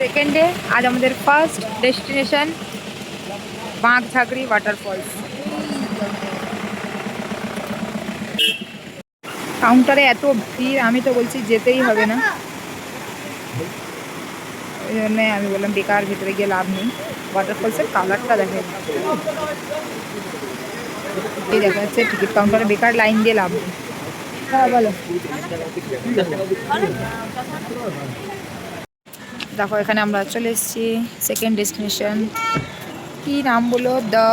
Second day आज हमारे first destination बाघझागड़ी waterfalls. काउंटारे एत भीड़ আমি তো বলছি যেতেই হবে না, ওই জন্য আমি বললাম বেকার ভিতরে গিয়ে লাভ নেই। ওয়াটারফলসের কালারটা দেখে এই দেখা যাচ্ছে টিকিট কাউন্টারে বেকার লাইন দিয়ে লাভ নেই। হ্যাঁ বলো। দেখো এখানে আমরা চলে এসেছি সেকেন্ড ডেস্টিনেশন, কি নাম বললো, দ্য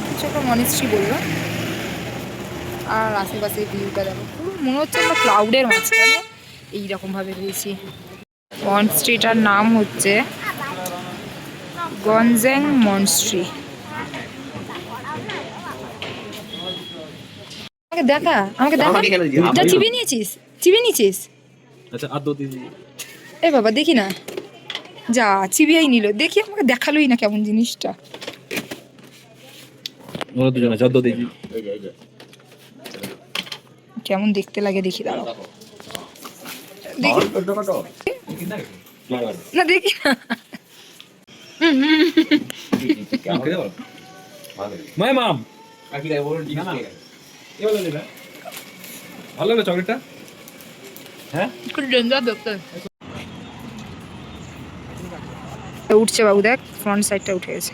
কিছু একটা মনেস্ট্রি বললো। আর আশেপাশে ভিউটা দেখো, পুরো মনে হচ্ছে আমরা ক্লাউডের মাঝখানে এইরকমভাবে রয়েছি। মনস্ট্রিটার নাম হচ্ছে গনজেং মনস্ট্রি। আমাকে দেখা, আমাকে দেখা, যা চিবিয়ে নিয়েছিস, চিবিয়ে নিয়েছিস। আচ্ছা আর 2 দিন এ বাবা দেখি না, যা চিবিয়েই নিল, দেখি আমাকে দেখালোই না কেমন জিনিসটা। ওরা দুজনে যদ্দ দেখি কেমন দেখতে লাগে দেখি, দাঁড়াও দেখি না, দেখি না। মাই মাম ভালো লাগলো চকলেটটা। হ্যাঁ উঠছে বাবু, দেখ ফ্রন্ট সাইডটা উঠে গেছে।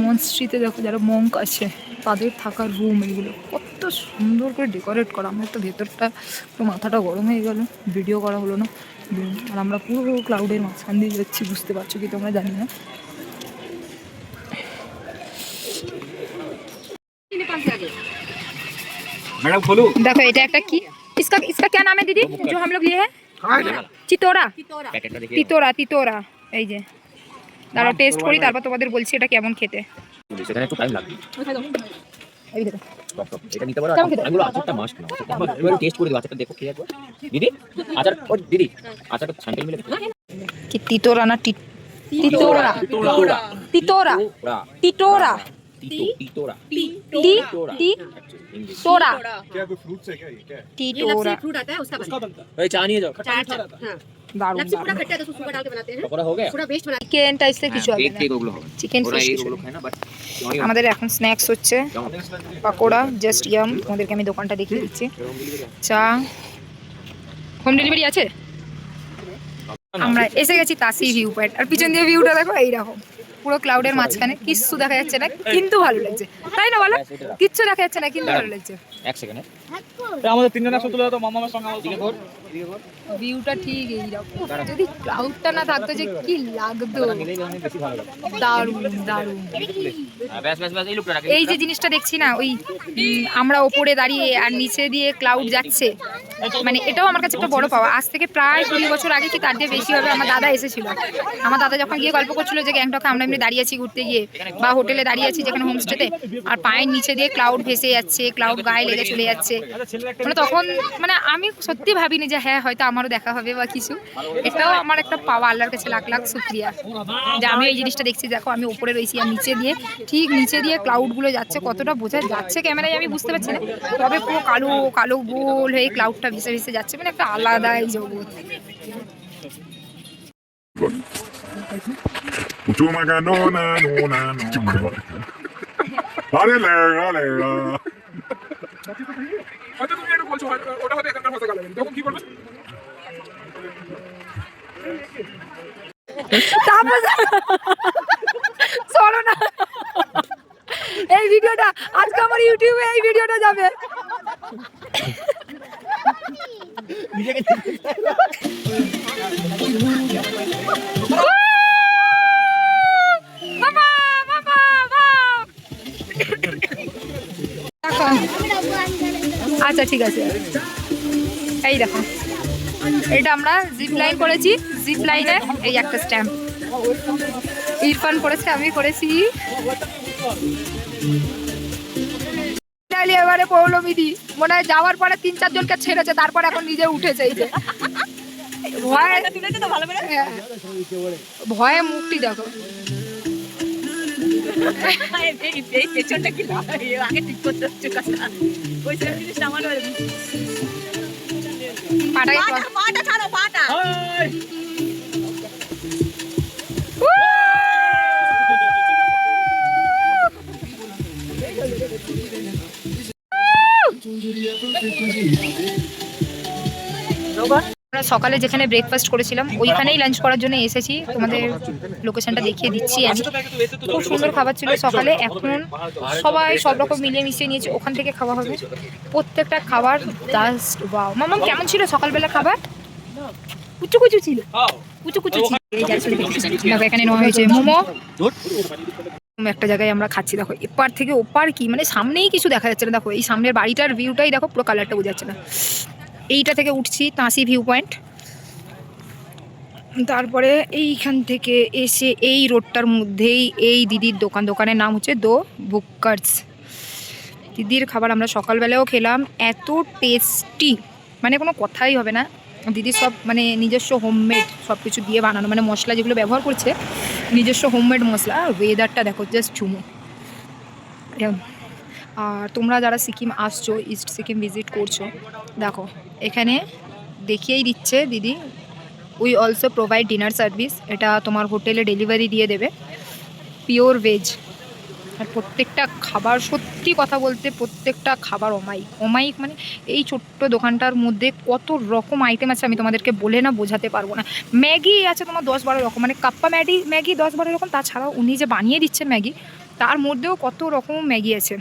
মনস্ট্রিতে দেখো যারা মঙ্ক আছে তাদের থাকার রুম, এগুলো কত সুন্দর করে ডেকোরেট করা। আমার তো ভেতরটা পুরো মাথাটা গরম হয়ে গেল, ভিডিও করা হলো না। আর আমরা পুরো ক্লাউডের মাঝখান দিয়ে যাচ্ছি, বুঝতে পারছো কি তোমরা জানি না। मैडम खोलो। देखो এটা একটা কি, इसका इसका क्या नाम है दीदी जो हम लोग लिए हैं? চিতোরা। তিতোরা, তিতোরা। এই যে দাঁড়াও টেস্ট করি, তারপর তোমাদের বলছি এটা কেমন খেতে। সেখানে একটু টাইম লাগবে। এই দেখো টপ টপ এটা নিতে পারো। আমি বলো আচারটা মাস্ট নাও। এবার টেস্ট করে দিও আচারটা, দেখো কি আছে দিদি। আচার ও দিদি আচারটা স্যাম্পল মিলে কি তিতোরা না তিতোরা, তিতোরা, তিতোরা, তিতোরা, টিটোরা तोरा। क्या कोई फ्रूट्स है क्या? ये क्या है? टिटोरा फ्रूट आता है उसका बनता है। भाई चाय नहीं है जो चार हाँ दारू लपसी पूरा खट्टा है तो उसमें शुगर डाल के बनाते हैं। পকোড়া हो गया पूरा बेस्ट बनाते চিকেন টাইসে কিছু হবে কেক না, কেক ওগুলো হবে চিকেন ওরা ফিশ এইগুলো খায় না বাট আমাদের এখন স্ন্যাক্স হচ্ছে পাকোড়া, জাস্ট ইয়াম। তোমাদেরকে আমি দোকানটা দেখিয়ে দিচ্ছি। চা হোম ডেলিভারি আছে। আমরা এসে গেছি তাসি ভিউ পয়েন্ট, আর পিছন দিয়ে ভিউটা দেখো এইরকম, পুরো ক্লাউডের মাঝখানে, কিচ্ছু দেখা যাচ্ছে না কিন্তু ভালো লাগছে, তাই না বলো? কিচ্ছু দেখা যাচ্ছে না কিন্তু ভালো লাগছে। এক সেকেন্ড আমাদের তিনজনের সাথে তুলে তো মামার সঙ্গে আমার দিকে কর ভিউটা ঠিক এইরকম, যদি ক্লাউডটা না থাকতো যে কি লাগতো, বেশি ভালো লাগে। দারুণ দারুণ। ব্যাস ব্যাস ব্যাস এই লুকটা রাখে। এই যে জিনিসটা দেখছি না, ওই আমরা ওপরে দাঁড়িয়ে আর নিচে দিয়ে ক্লাউড যাচ্ছে, মানে এটাও আমার কাছে একটা বড় পাওয়া। আজ থেকে প্রায় 20 বছর আগে কি তার দিয়ে বেশি হবে, আমার দাদা এসেছিল। আমার দাদা যখন গিয়ে গল্প করছিল যে গ্যাংটকে আমরা এমনি দাঁড়িয়ে আছি ঘুরতে গিয়ে, বা হোটেলে দাঁড়িয়ে আছি যেখানে হোমস্টেতে, আর পায়ের নিচে দিয়ে ক্লাউড ভেসে যাচ্ছে, ক্লাউড গায়ে লেগে চলে যাচ্ছে, মানে তখন মানে আমি সত্যি ভাবিনি যে হ্যাঁ হয়তো আমারও দেখা হবে বা কিছু। এটাও আমার একটা পাওয়া, আল্লাহর কাছে লাখ লাখ শুকরিয়া যে আমি এই জিনিসটা দেখছি। দেখো আমি উপরে রয়েছি আর নিচে দিয়ে, ঠিক নিচে দিয়ে ক্লাউডগুলো যাচ্ছে, কতটা বোঝা যাচ্ছে ক্যামেরায় আমি বুঝতে পারছি না, তবে পুরো কালো কালো গোল হয়ে ক্লাউডটা ভেসে ভেসে যাচ্ছে, মানে একটা আলাদাই জগৎ। আচ্ছা তুমি একটু বলছো ওটা হতে এখানকার ভাষা গালাগালি, তখন কি করবে? শোনো না, এই ভিডিওটা আজকে আমার ইউটিউবে এই ভিডিওটা যাবে। মামা আচ্ছা ঠিক আছে, এই দেখো এটা আমরা জিপ লাইন করেছি, জিপ লাইনে এই একটা স্ট্যাম্প ইরফান করেছে, আমি করেছি। এবারে পৌলমিদি মনে হয় যাওয়ার পরে 3-4 জনকে ছেড়েছে, তারপর এখন নিজে উঠেছে। এই যে ভয়ে ভয়ে মুখটি দেখো। আমরা সকালে যেখানে ব্রেকফাস্ট করেছিলাম ওইখানেই লাঞ্চ করার জন্য এসেছি, তোমাদের লোকেশনটা দেখিয়ে দিচ্ছি আমি। খুব সুন্দর খাবার ছিল সকালে। এখন সবাই সব রকম মিলিয়ে মিশিয়ে নিয়েছে, ওখান থেকে খাওয়া হবে। প্রত্যেকটা খাবার জাস্ট ওয়াও। মামাম কেমন ছিল সকালবেলা খাবার? কুচু কুচু ছিল, কুচু কুচু ছিল। এই যাচ্ছে দেখো এখানে নেওয়া হয়েছে মোমো। একটা জায়গায় আমরা খাচ্ছি, দেখো এপার থেকে ওপার কি মানে সামনেই কিছু দেখা যাচ্ছে না। দেখো এই সামনের বাড়িটার ভিউটাই দেখো, পুরো কালারটা বোঝা যাচ্ছে না। এইটা থেকে উঠছি তাঁসি ভিউ পয়েন্ট, তারপরে এইখান থেকে এসে এই রোডটার মধ্যেই এই দিদির দোকানের নাম হচ্ছে দো বুকার্স। দিদির খাবার আমরা সকালবেলাও খেলাম, এত টেস্টি মানে কোনো কথাই হবে না। দিদির সব মানে নিজস্ব হোমমেড সব কিছু দিয়ে বানানো, মানে মশলা যেগুলো ব্যবহার করছে নিজস্ব হোমমেড মশলা। আর ওয়েদারটা দেখো জাস্ট চুমু। আর তোমরা যারা সিকিম আসছো, ইস্ট সিকিম ভিজিট করছো, দেখো এখানে দেখিয়েই দিচ্ছে দিদি, we also provide dinner service. এটা তোমার হোটেলে ডেলিভারি দিয়ে দেবে, পিওর ভেজ। আর প্রত্যেকটা খাবার সত্যি কথা বলতে প্রত্যেকটা খাবার অমায়িক মানে এই ছোট্ট দোকানটার মধ্যে কত রকম আইটেম আছে আমি তোমাদেরকে বলে না বোঝাতে পারবো না। ম্যাগি আছে তোমার 10-12 রকম, মানে কাপ্পা ম্যাগি 10-12 রকম। তাছাড়াও উনি যে বানিয়ে দিচ্ছে ম্যাগি, তার মধ্যেও কত রকম ম্যাগি আছে।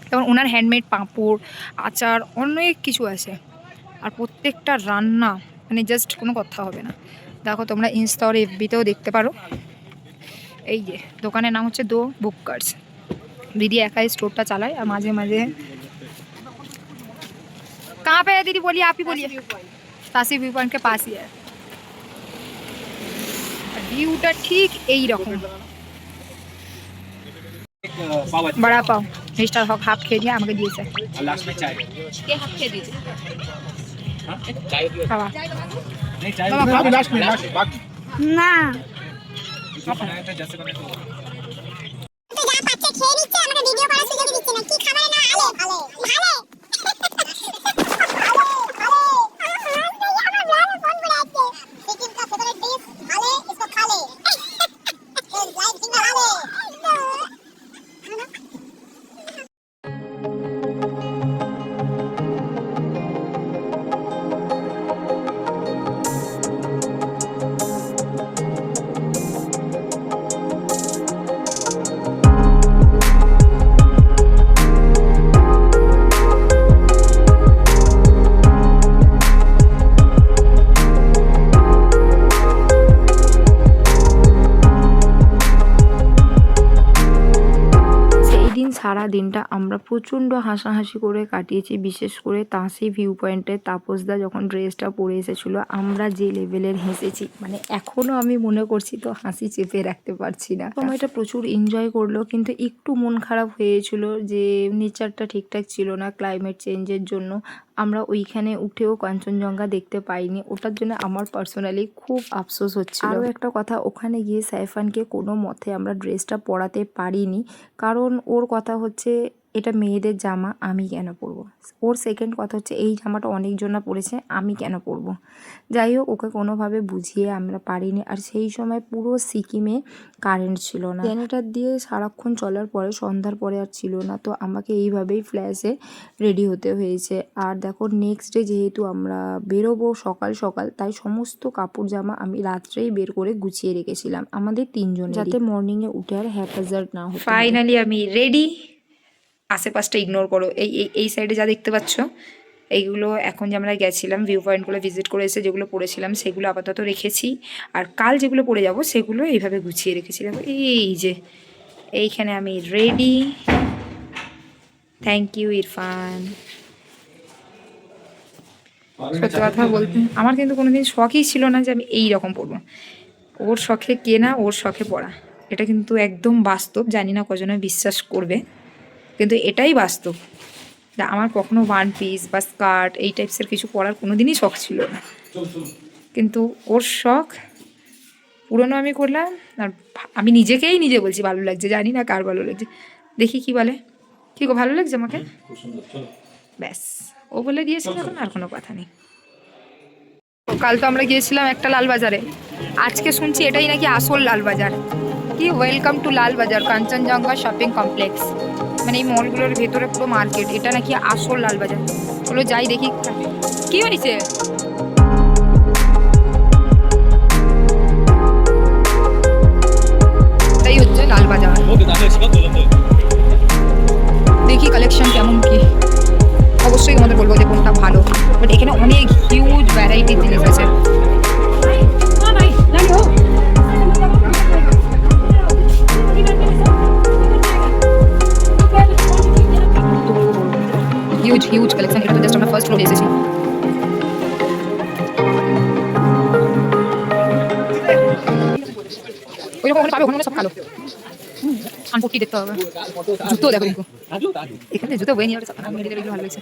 যেমন ওনার হ্যান্ডমেড পাঁপড়, আচার, অনেক কিছু আছে। আর প্রত্যেকটা রান্না মানে জাস্ট কোনো কথা হবে না। দেখো তোমরা ইনস্টা আর এফবিতেও দেখতে পারো। এই যে দোকানের নাম হচ্ছে দো বুকার্স। দিদি একাই স্টোরটা চালায় আর মাঝে মাঝে कहाँ पे है दीदी? बोलिए, आप ही बोलिए। तासी व्यू पॉइंट के पास ही है। ভিউটা ঠিক এই রকম। বড়া পাও মিস্টার হক হাফ খেয়ে দিয়ে আমাকে দিয়েছে। কে হাফ খেয়ে দিয়েছে? খাওয়া না সারা দিনটা আমরা প্রচণ্ড হাসাহাসি করে কাটিয়েছি। বিশেষ করে তাঁসি ভিউ পয়েন্টে তাপসদা যখন ড্রেসটা পরে এসেছিলো, আমরা যে লেভেলের হেসেছি মানে এখনও আমি মনে করছি তো হাসি চেপে রাখতে পারছি না। সময়টা প্রচুর এনজয় করলো, কিন্তু একটু মন খারাপ হয়েছিল যে নেচারটা ঠিকঠাক ছিল না ক্লাইমেট চেঞ্জের জন্য। আমরা ওইখানে উঠেও কাঞ্চনজঙ্ঘা দেখতে পাইনি, ওটার জন্য আমার পার্সোনালি খুব আফসোস হচ্ছিল। আরও একটা কথা, ওখানে গিয়ে সাইফানকে কোনো মতে আমরা ড্রেসটা পরাতে পারিনি, কারণ ওর কথা হচ্ছে এটা মেয়েদের জামা, আমি কেন পরবো। ওর সেকেন্ড কথা হচ্ছে এই জামাটা অনেকজনা পরেছে, আমি কেন পরবো। যাই হোক, ওকে কোনোভাবে বুঝিয়ে আমরা পারিনি। আর সেই সময় পুরো সিকিমে কারেন্ট ছিল না, জেনারেটর দিয়ে সারাক্ষণ চলার পরে সন্ধ্যার পরে আর ছিল না। তো আমাকে এইভাবেই ফ্ল্যাশে রেডি হতে হয়েছে। আর দেখো নেক্সট ডে যেহেতু আমরা বেরোবো সকাল সকাল, তাই সমস্ত কাপড় জামা আমি রাত্রেই বের করে গুছিয়ে রেখেছিলাম আমাদের 3 জন, যাতে মর্নিংয়ে উঠে আর হ্যাপাজার্ড না হয়। ফাইনালি আমি রেডি। আশেপাশটা ইগনোর করো, এই সাইডে যা দেখতে পাচ্ছ এইগুলো এখন যে আমরা গেছিলাম ভিউ পয়েন্টগুলো ভিজিট করে এসে যেগুলো পড়েছিলাম সেগুলো আপাতত রেখেছি। আর কাল যেগুলো পড়ে যাব সেগুলো এইভাবে গুছিয়ে রেখেছি। দেখো এই যে এইখানে আমি রেডি। Thank you Irfan. সত্যি কথা বলতে আমার কিন্তু কোনোদিন শখই ছিল না যে আমি এই রকম পড়বো। ওর শখে কেনা, ওর শখে পড়া, এটা কিন্তু একদম বাস্তব। জানি না কজনে বিশ্বাস করবে, কিন্তু এটাই বাস্তব। আমার কখনো ওয়ান পিস বা স্কার্ট এই টাইপসের কিছু পরার কোনো দিনই শখ ছিল না, কিন্তু ওর শখ পুরনো আমি করলাম। আর আমি নিজেকেই নিজে বলছি ভালো লাগছে, জানি না কার ভালো লাগছে। দেখি কি বলে। কি গো, ভালো লাগছে আমাকে? ব্যাস, ও বলে দিয়েছিল, এখন আর কোনো কথা নেই। কাল তো আমরা গিয়েছিলাম একটা লালবাজারে, আজকে শুনছি এটাই নাকি আসল লালবাজার। কি welcome to Lalbazar, Kanchenjunga shopping complex, মানে এই মলগুলোর ভেতরে পুরো মার্কেট, এটা নাকি আসল লালবাজার। চলো যাই দেখি কি হয়েছে। এটাই হচ্ছে লালবাজার। দেখি কালেকশন কেমন কি, অবশ্যই তোমাদের বলবো যে কোনটা ভালো। বাট এখানে অনেক হিউজ ভ্যারাইটির জিনিস আছে। Huge huge collection. এটা তো জাস্ট আমরা ফার্স্ট ফ্লোরে এসেছি। ওইরকম ওখানে পাবে, ওখানে সব কালো। আনপট্টি দেখতে হবে, জুতো দেখো দেখো, এখানে জুতো বয়ে নিয়ে যাবে। আমি এগুলো ভালো লাগছে।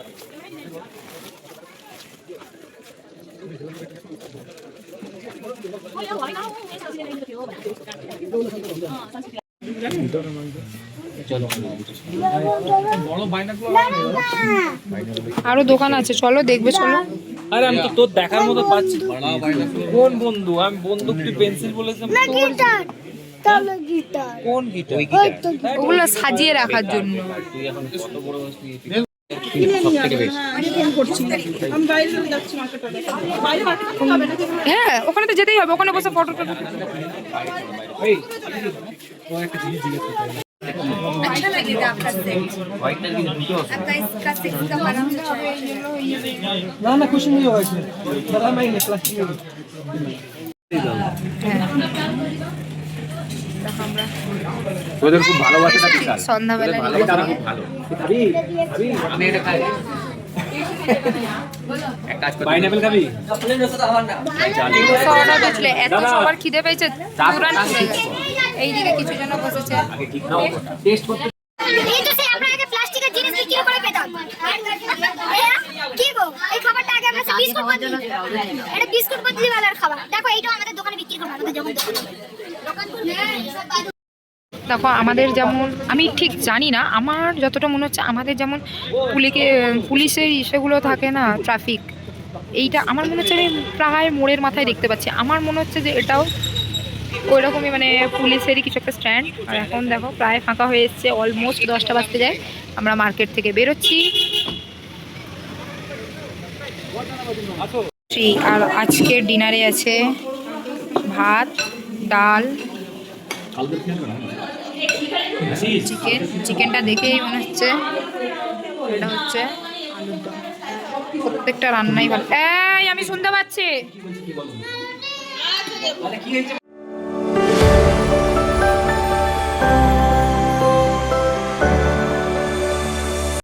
আরো দোকান আছে, চলো দেখবে, চলো। আরে আমি তো তোর দেখার মতো পাচ্ছি। কোন বন্ধু? আমি বন্দুক, তুই পেন্সিল বলেছিলাম। কোন গিটার? ওগুলো সাজিয়ে রাখার জন্য। তুই এখন কত বড় হয়েছিস? সবথেকে বেশি হ্যাঁ, ওখানে তো যেতেই হবে, ওখানে বসে ফটো টটো। না না, খুশি नहीं होगा इसमें, बड़ा महंगा प्लास्टिक में। তোদের খুব ভালোবাসাটা বিশাল। সন্ধ্যাবেলা তারা খুব ভালো। আমি এটা খাই। এক কাজ কর, পাইনাপল খাবি? এত সবার খিদে পেয়েছে, দূরান পড়ে গেছে। এইদিকে কিছু জন বসেছে। আগে ঠিক নাও, টেস্ট করতে। এই তো আমরা আগে প্লাস্টিকের জিনিস বিক্রি করে পেতাম। কি গো, এই খাবারটা আগে আমরা বিস্কুট বদলি, এটা বিস্কুট বদলিওয়ালার খাবার। দেখো এইটাও আমাদের দোকানে বিক্রি করব, আমাদের যখন দোকান করবে। দেখো আমাদের যেমন, আমি ঠিক জানি না, আমার যতটা মনে হচ্ছে আমাদের যেমন পুলিশের সেগুলো থাকে না, ট্রাফিক, এইটা আমার মনে হচ্ছে আমি প্রায় মোড়ের মাথায় দেখতে পাচ্ছি। আমার মনে হচ্ছে যে এটাও ওই রকমই, মানে পুলিশেরই কিছু একটা স্ট্যান্ড। আর এখন দেখো প্রায় ফাঁকা হয়ে এসছে, অলমোস্ট 10টা বাজতে যায়। আমরা মার্কেট থেকে বেরোচ্ছি। আর আজকের ডিনারে আছে ভাত, ডাল, চিকেন। চিকেনটা দেখেই মনে হচ্ছে এটা হচ্ছে আলুর দম। প্রত্যেকটা রান্নাই ভালো। এই আমি শুনতে পাচ্ছি।